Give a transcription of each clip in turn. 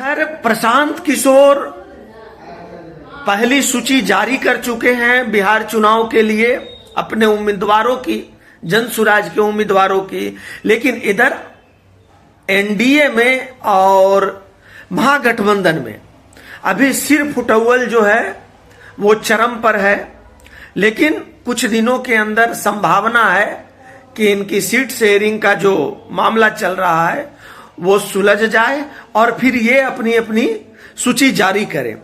Sir, Prashant Kishor पहली सूची जारी कर चुके हैं बिहार चुनाव के लिए अपने उम्मीदवारों की, जनसुराज के उम्मीदवारों की। लेकिन इधर एनडीए में और महागठबंधन में अभी सिर फुटौल जो है वो चरम पर है। लेकिन कुछ दिनों के अंदर संभावना है कि इनकी सीट शेयरिंग का जो मामला चल रहा है वो सुलझ जाए और फिर ये अपनी अपनी सूची जारी करें।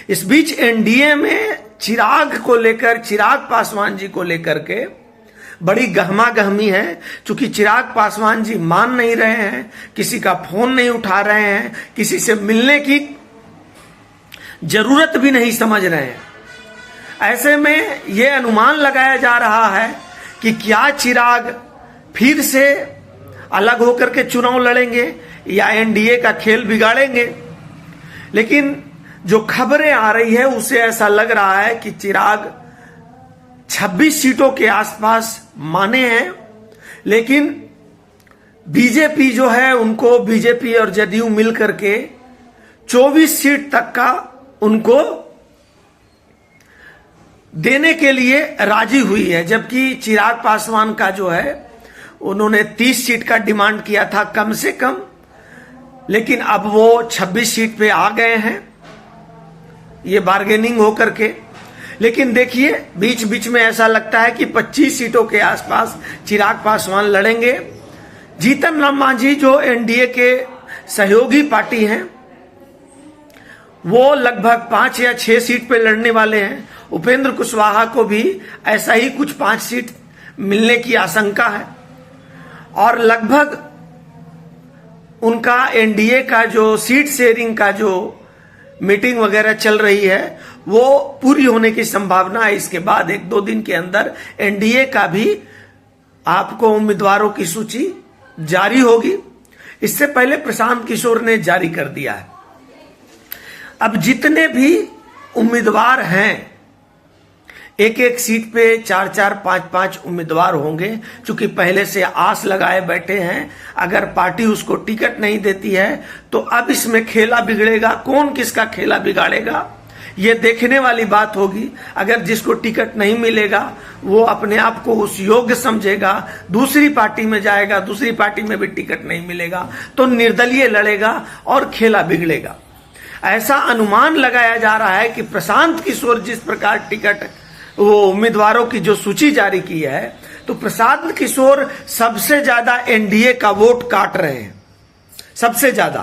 इस बीच एनडीए में चिराग पासवान जी को लेकर के बड़ी गहमा गहमी है, क्योंकि चिराग पासवान जी मान नहीं रहे हैं, किसी का फोन नहीं उठा रहे हैं, किसी से मिलने की जरूरत भी नहीं समझ रहे हैं। ऐसे में यह अनुमान लगाया जा रहा है कि क्या चिराग फिर से अलग होकर के चुनाव लड़ेंगे या एनडीए का खेल बिगाड़ेंगे। लेकिन जो खबरें आ रही है उससे ऐसा लग रहा है कि चिराग 26 सीटों के आसपास माने हैं, लेकिन बीजेपी जो है उनको, बीजेपी और जदयू मिलकर के 24 सीट तक का उनको देने के लिए राजी हुई है। जबकि चिराग पासवान का जो है उन्होंने 30 सीट का डिमांड किया था कम से कम, लेकिन अब वो 26 सीट पे आ गए हैं, ये बार्गेनिंग हो करके। लेकिन देखिए बीच बीच में ऐसा लगता है कि 25 सीटों के आसपास चिराग पासवान लड़ेंगे। जीतन राम मांझी जो एनडीए के सहयोगी पार्टी हैं वो लगभग 5 या 6 सीट पे लड़ने वाले हैं। उपेंद्र कुशवाहा को भी ऐसा ही कुछ 5 सीट मिलने की आशंका है और लगभग उनका एनडीए का जो सीट शेयरिंग का जो मीटिंग वगैरह चल रही है वो पूरी होने की संभावना है। इसके बाद 1-2 दिन के अंदर एनडीए का भी आपको उम्मीदवारों की सूची जारी होगी। इससे पहले प्रशांत किशोर ने जारी कर दिया है। अब जितने भी उम्मीदवार हैं, एक एक सीट पे 4-4, 5-5 उम्मीदवार होंगे, क्योंकि पहले से आस लगाए बैठे हैं। अगर पार्टी उसको टिकट नहीं देती है तो अब इसमें खेला बिगड़ेगा। कौन किसका खेला बिगाड़ेगा ये देखने वाली बात होगी। अगर जिसको टिकट नहीं मिलेगा वो अपने आप को उस योग्य समझेगा, दूसरी पार्टी में जाएगा, दूसरी पार्टी में भी टिकट नहीं मिलेगा तो निर्दलीय लड़ेगा और खेला बिगड़ेगा। ऐसा अनुमान लगाया जा रहा है कि प्रशांत किशोर जिस प्रकार टिकट वो उम्मीदवारों की जो सूची जारी की है तो प्रशांत किशोर सबसे ज्यादा एनडीए का वोट काट रहे हैं, सबसे ज्यादा।